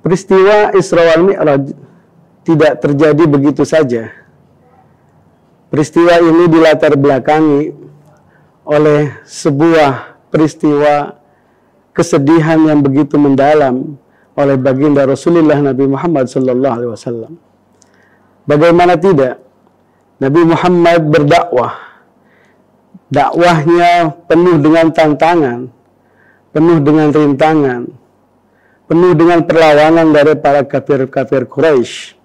Peristiwa Isra wal Mi'raj tidak terjadi begitu saja. Peristiwa ini dilatar belakangi oleh sebuah peristiwa kesedihan yang begitu mendalam oleh baginda Rasulullah Nabi Muhammad SAW. Bagaimana tidak? Nabi Muhammad berdakwah. Dakwahnya penuh dengan tantangan, penuh dengan rintangan, penuh dengan perlawanan dari para kafir-kafir Quraisy.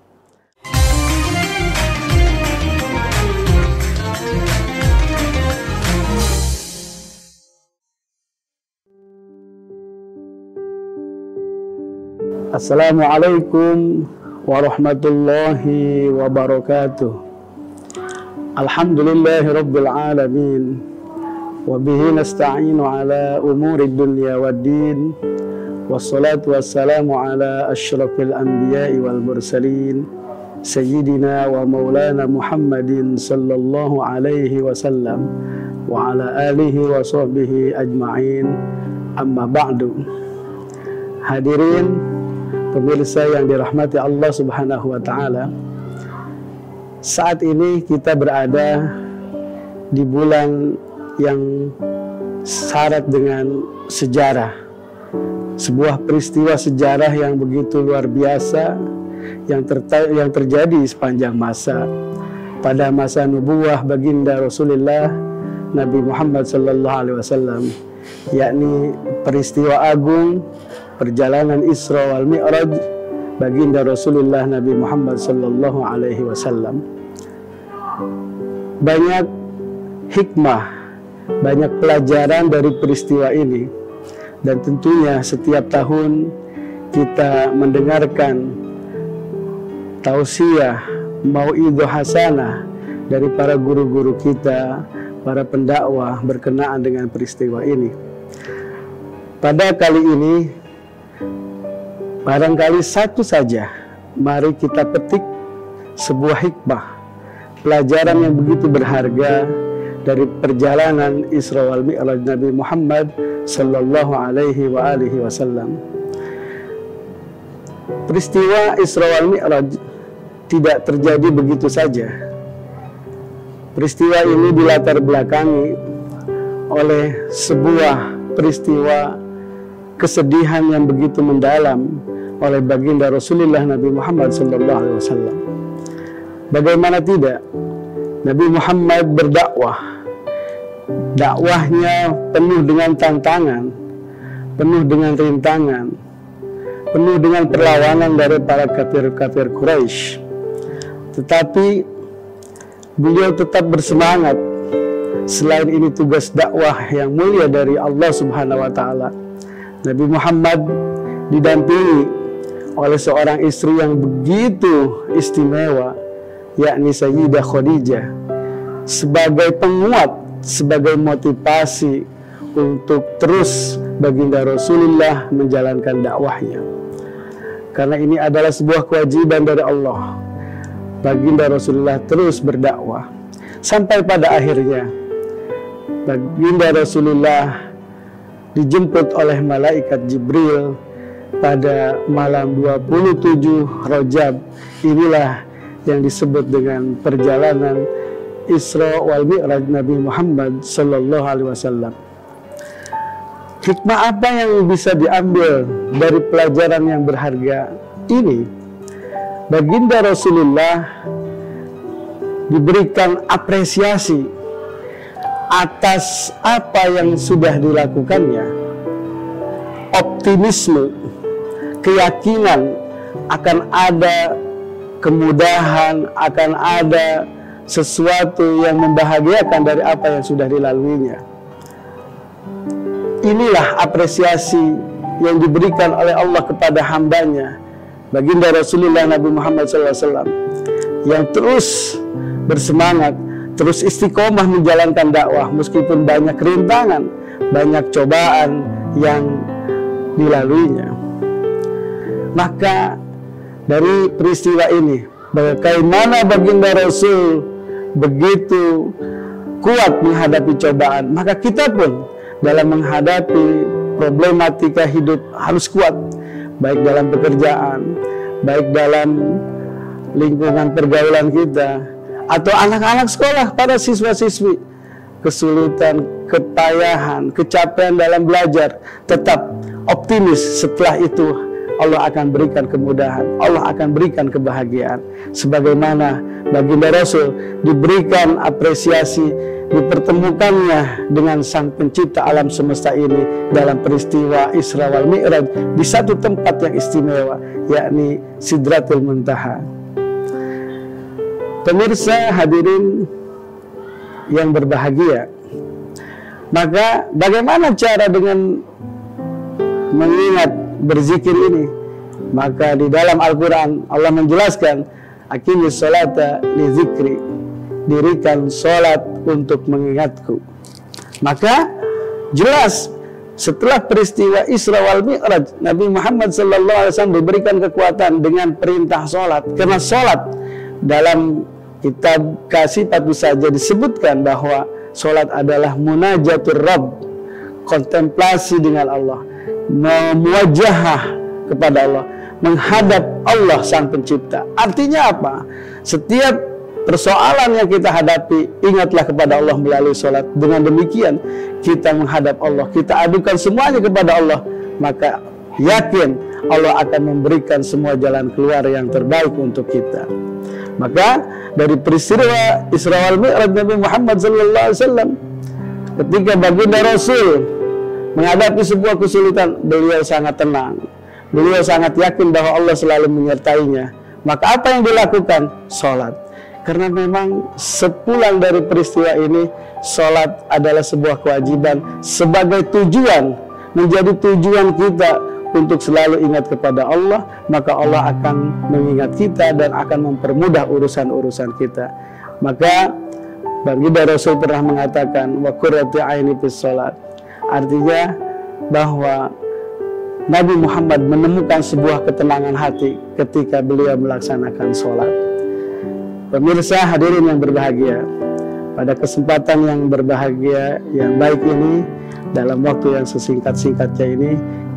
Assalamualaikum warahmatullahi wabarakatuh. Alhamdulillahi rabbil alamin. Wa bihi nasta'inu ala umuri dunya waddin. Wassalatu wassalamu ala asyrafil anbiya'i wal mursalin. Sayyidina wa maulana Muhammadin sallallahu alaihi wasallam. Wa ala alihi wa sahbihi ajma'in. Amma ba'du. Hadirin pemirsa yang dirahmati Allah Subhanahu wa Ta'ala, saat ini kita berada di bulan yang syarat dengan sejarah, sebuah peristiwa sejarah yang begitu luar biasa yang terjadi sepanjang masa, pada masa nubuwah baginda Rasulullah Nabi Muhammad SAW, yakni peristiwa agung perjalanan Isra wal Mi'raj baginda Rasulullah Nabi Muhammad SAW. Banyak hikmah, banyak pelajaran dari peristiwa ini, dan tentunya setiap tahun kita mendengarkan tausiah mau'idhah hasanah dari para guru-guru kita, para pendakwah berkenaan dengan peristiwa ini. Pada kali ini barangkali satu saja, mari kita petik sebuah hikmah, pelajaran yang begitu berharga dari perjalanan Isra wal Mi'raj Nabi Muhammad sallallahu alaihi wa alihi wasallam. Peristiwa Isra wal Mi'raj tidak terjadi begitu saja. Peristiwa ini dilatar belakangi oleh sebuah peristiwa kesedihan yang begitu mendalam oleh baginda Rasulullah Nabi Muhammad SAW. Bagaimana tidak? Nabi Muhammad berdakwah. Dakwahnya penuh dengan tantangan, penuh dengan rintangan, penuh dengan perlawanan dari para kafir-kafir Quraisy. Tetapi beliau tetap bersemangat. Selain ini tugas dakwah yang mulia dari Allah Subhanahu wa Ta'ala. Nabi Muhammad didampingi oleh seorang istri yang begitu istimewa, yakni Sayyidah Khadijah, sebagai penguat, sebagai motivasi untuk terus baginda Rasulullah menjalankan dakwahnya. Karena ini adalah sebuah kewajiban dari Allah. Baginda Rasulullah terus berdakwah sampai pada akhirnya baginda Rasulullah dijemput oleh malaikat Jibril pada malam 27 Rajab. Inilah yang disebut dengan perjalanan Isra wal Mi'raj Nabi Muhammad sallallahu alaihi wasallam. Hikmah apa yang bisa diambil dari pelajaran yang berharga ini? Baginda Rasulullah diberikan apresiasi atas apa yang sudah dilakukannya, optimisme, keyakinan akan ada kemudahan, akan ada sesuatu yang membahagiakan dari apa yang sudah dilaluinya. Inilah apresiasi yang diberikan oleh Allah kepada hambanya, baginda Rasulullah Nabi Muhammad SAW, yang terus bersemangat, terus istiqomah menjalankan dakwah meskipun banyak rintangan, banyak cobaan yang dilaluinya. Maka dari peristiwa ini, bagaimana baginda Rasul begitu kuat menghadapi cobaan, maka kita pun dalam menghadapi problematika hidup harus kuat, baik dalam pekerjaan, baik dalam lingkungan pergaulan kita, atau anak-anak sekolah, para siswa-siswi, kesulitan, kepayahan, kecapean dalam belajar, tetap optimis. Setelah itu Allah akan berikan kemudahan, Allah akan berikan kebahagiaan. Sebagaimana baginda Rasul diberikan apresiasi, dipertemukannya dengan Sang Pencipta alam semesta ini dalam peristiwa Isra wal Mi'raj di satu tempat yang istimewa, yakni Sidratul Muntaha. Pemirsa hadirin yang berbahagia, maka bagaimana cara dengan mengingat berzikir ini? Maka di dalam Al-Quran Allah menjelaskan, aqimis sholata li zikri, dirikan sholat untuk mengingatku. Maka jelas setelah peristiwa Isra wal Mi'raj, Nabi Muhammad SAW diberikan kekuatan dengan perintah sholat. Karena sholat dalam kitab Kasifatu saja disebutkan bahwa sholat adalah munajatur Rabb, kontemplasi dengan Allah, memuwajahah kepada Allah, menghadap Allah Sang Pencipta. Artinya apa? Setiap persoalan yang kita hadapi, ingatlah kepada Allah melalui sholat. Dengan demikian kita menghadap Allah, kita adukan semuanya kepada Allah, maka yakin Allah akan memberikan semua jalan keluar yang terbaik untuk kita. Maka dari peristiwa Isra wal Mi'raj Nabi Muhammad SAW, ketika baginda Rasul menghadapi sebuah kesulitan, beliau sangat tenang, beliau sangat yakin bahwa Allah selalu menyertainya. Maka apa yang dilakukan? Sholat. Karena memang sepulang dari peristiwa ini, sholat adalah sebuah kewajiban sebagai tujuan, menjadi tujuan kita untuk selalu ingat kepada Allah. Maka Allah akan mengingat kita dan akan mempermudah urusan-urusan kita. Maka baginda Rasul pernah mengatakan, wa qurratu aini fis sholat. Artinya bahwa Nabi Muhammad menemukan sebuah ketenangan hati ketika beliau melaksanakan sholat. Pemirsa hadirin yang berbahagia, pada kesempatan yang berbahagia yang baik ini, dalam waktu yang sesingkat-singkatnya ini,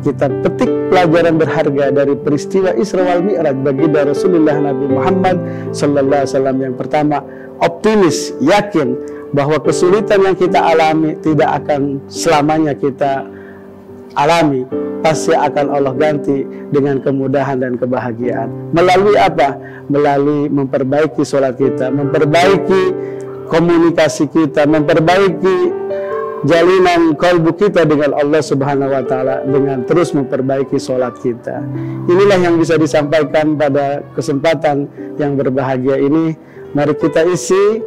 kita petik pelajaran berharga dari peristiwa Isra wal Mi'raj baginda Rasulullah Nabi Muhammad SAW. Yang pertama, optimis, yakin bahwa kesulitan yang kita alami tidak akan selamanya kita alami, pasti akan Allah ganti dengan kemudahan dan kebahagiaan. Melalui apa? Melalui memperbaiki sholat kita, memperbaiki komunikasi kita, memperbaiki jalinan kalbu kita dengan Allah Subhanahu wa Ta'ala, dengan terus memperbaiki sholat kita. Inilah yang bisa disampaikan pada kesempatan yang berbahagia ini. Mari kita isi,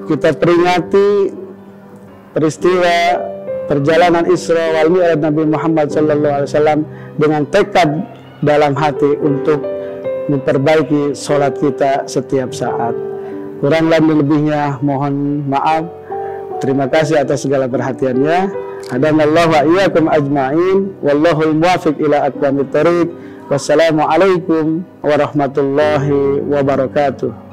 kita peringati peristiwa perjalanan Isra wal Mi'raj Nabi Muhammad SAW dengan tekad dalam hati untuk memperbaiki sholat kita setiap saat. Kurang lebihnya mohon maaf. Terima kasih atas segala perhatiannya. Hadanallahu wa iyyakum ajma'in. Wallahul muwaffiq ila aqwamit thoriq. Wassalamualaikum warahmatullahi wabarakatuh.